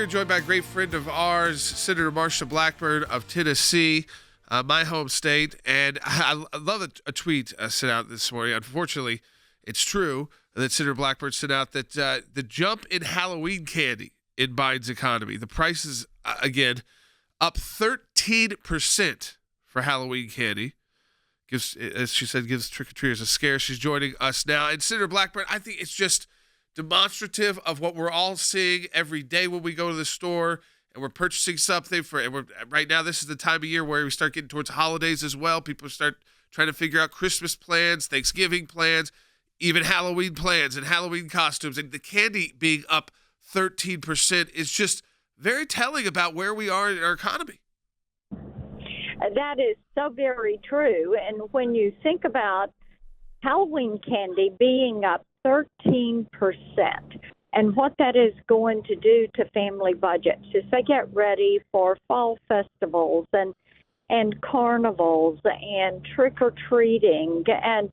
we are joined by a great friend of ours, Senator Marsha Blackburn of Tennessee, my home state. And I love a tweet sent out this morning. Unfortunately, it's true that Senator Blackburn sent out that the jump in Halloween candy in Biden's economy, the prices, again, up 13% for Halloween candy. Gives, as she said, gives trick-or-treaters a scare. She's joining us now. And Senator Blackburn, I think it's just demonstrative of what we're all seeing every day when we go to the store and we're purchasing something right now. This is the time of year where we start getting towards holidays as well. People start trying to figure out Christmas plans, Thanksgiving plans, even Halloween plans and Halloween costumes. And the candy being up 13% is just very telling about where we are in our economy. That is so very true. And when you think about Halloween candy being up 13% and what that is going to do to family budgets as they get ready for fall festivals and carnivals and trick-or-treating. And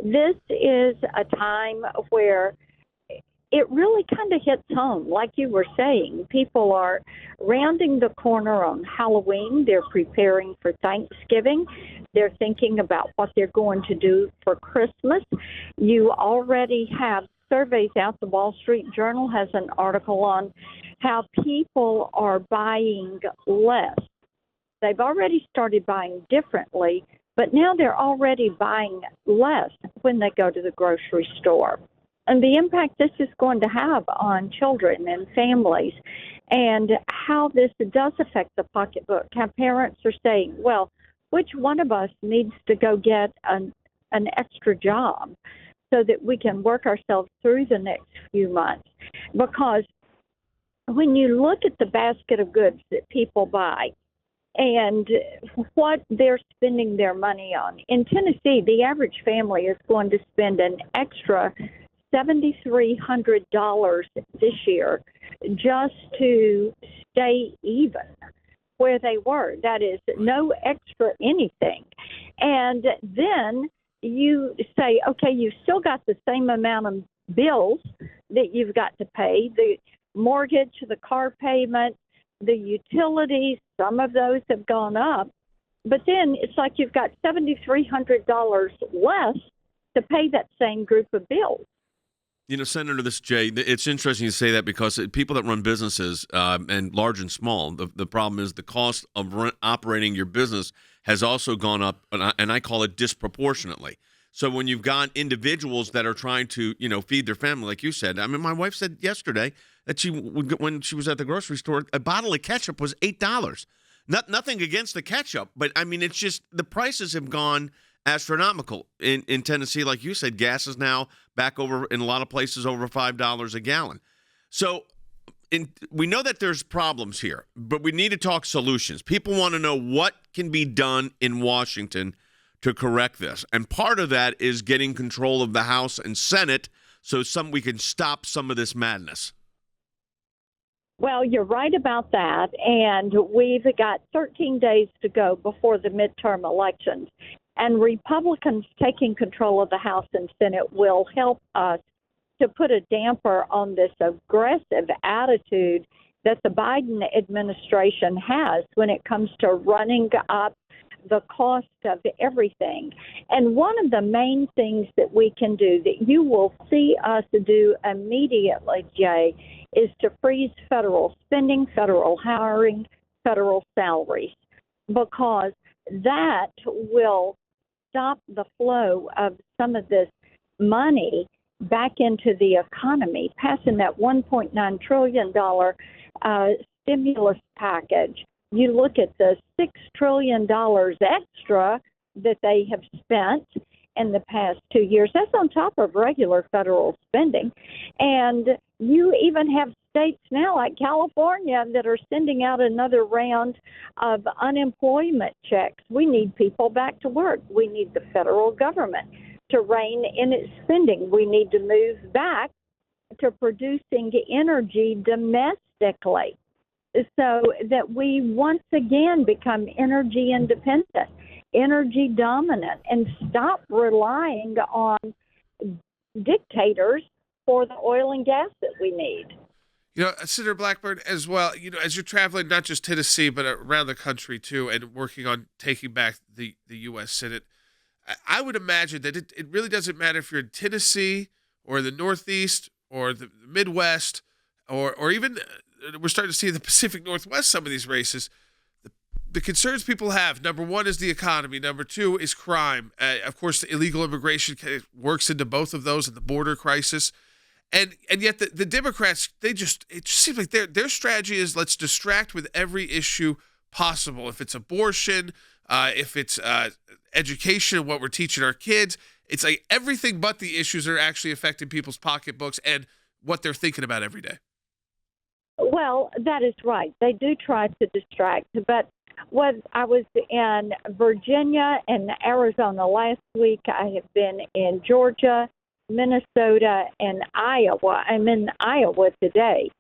this is a time where it really kind of hits home. Like you were saying, people are rounding the corner on Halloween. They're preparing for Thanksgiving. They're thinking about what they're going to do for Christmas. You already have surveys out. The Wall Street Journal has an article on how people are buying less. They've already started buying differently, but now they're already buying less when they go to the grocery store. And the impact this is going to have on children and families and how this does affect the pocketbook, how parents are saying, well, which one of us needs to go get an extra job so that we can work ourselves through the next few months? Because when you look at the basket of goods that people buy and what they're spending their money on, in Tennessee, the average family is going to spend an extra $7,300 this year just to stay even where they were. That is no extra anything. And then you say, okay, you've still got the same amount of bills that you've got to pay, the mortgage, the car payment, the utilities, some of those have gone up. But then it's like you've got $7,300 less to pay that same group of bills. You know, Senator, this is Jay. It's interesting you say that because people that run businesses, and large and small, the problem is the cost of operating your business has also gone up, and I call it disproportionately. So when you've got individuals that are trying to, feed their family, like you said, I mean, my wife said yesterday that when she was at the grocery store, a bottle of ketchup was $8. Nothing against the ketchup, but I mean, it's just the prices have gone astronomical in Tennessee. Like you said, gas is now back over in a lot of places over $5 a gallon. So we know that there's problems here, but we need to talk solutions. People want to know what can be done in Washington to correct this. And part of that is getting control of the House and Senate so we can stop some of this madness. Well, you're right about that. And we've got 13 days to go before the midterm elections. And Republicans taking control of the House and Senate will help us to put a damper on this aggressive attitude that the Biden administration has when it comes to running up the cost of everything. And one of the main things that we can do, that you will see us do immediately, Jay, is to freeze federal spending, federal hiring, federal salaries, because that will stop the flow of some of this money back into the economy, passing that $1.9 trillion stimulus package. You look at the $6 trillion extra that they have spent in the past 2 years. That's on top of regular federal spending. And you even have states now like California that are sending out another round of unemployment checks. We need people back to work. We need the federal government to rein in its spending. We need to move back to producing energy domestically so that we once again become energy independent, energy dominant, and stop relying on dictators for the oil and gas that we need. Senator Blackburn, as well, as you're traveling, not just Tennessee, but around the country too, and working on taking back the U.S. Senate, I would imagine that it really doesn't matter if you're in Tennessee or the Northeast or the Midwest or even we're starting to see in the Pacific Northwest some of these races. The concerns people have, number one, is the economy. Number two is crime. Of course, the illegal immigration works into both of those and the border crisis. And yet the Democrats, it just seems like their strategy is let's distract with every issue possible. If it's abortion, if it's education, what we're teaching our kids, it's like everything but the issues that are actually affecting people's pocketbooks and what they're thinking about every day. Well, that is right. They do try to distract. But I was in Virginia and Arizona last week. I have been in Georgia, Minnesota, and Iowa. I'm in Iowa today.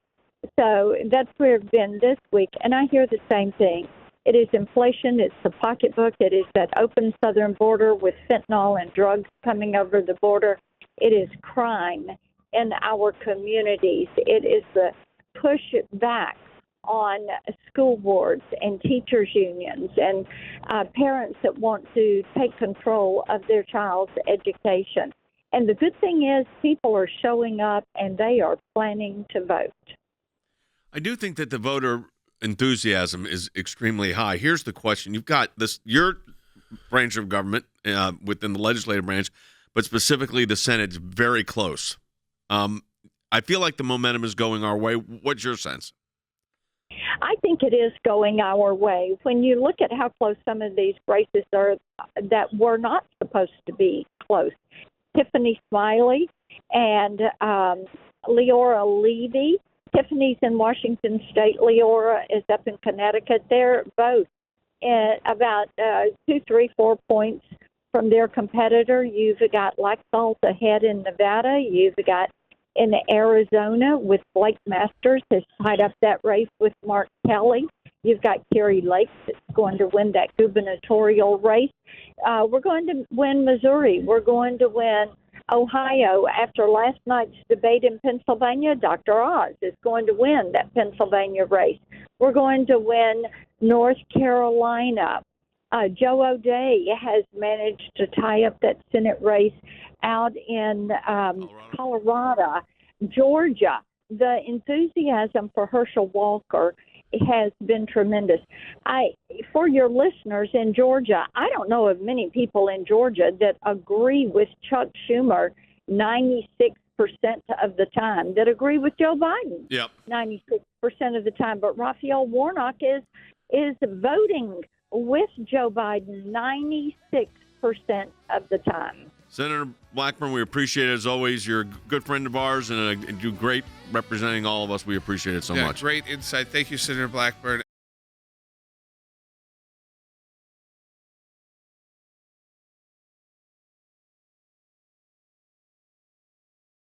So that's where I've been this week. And I hear the same thing. It is inflation. It's the pocketbook. It is that open southern border with fentanyl and drugs coming over the border. It is crime in our communities. It is the push back on school boards and teachers unions and parents that want to take control of their child's education. And the good thing is people are showing up and they are planning to vote. I do think that the voter enthusiasm is extremely high. Here's the question. You've got your branch of government within the legislative branch, but specifically the Senate is very close. I feel like the momentum is going our way. What's your sense? I think it is going our way. When you look at how close some of these races are that were not supposed to be close, Tiffany Smiley and Leora Levy. Tiffany's in Washington State. Leora is up in Connecticut. They're both at about 2, 3, 4 points from their competitor. You've got Laxalt ahead in Nevada. You've got in Arizona with Blake Masters has tied up that race with Mark Kelly. You've got Kerry Lake that's going to win that gubernatorial race. We're going to win Missouri. We're going to win Ohio. After last night's debate in Pennsylvania, Dr. Oz is going to win that Pennsylvania race. We're going to win North Carolina. Joe O'Dea has managed to tie up that Senate race out in Colorado. Georgia. The enthusiasm for Herschel Walker has been tremendous. For your listeners in Georgia, I don't know of many people in Georgia that agree with Chuck Schumer 96% of the time, that agree with Joe Biden 96% of the time. But Raphael Warnock is voting with Joe Biden 96% of the time. Senator Blackburn, we appreciate it as always. You're a good friend of ours and do great representing all of us. We appreciate it so much. Great insight. Thank you, Senator Blackburn.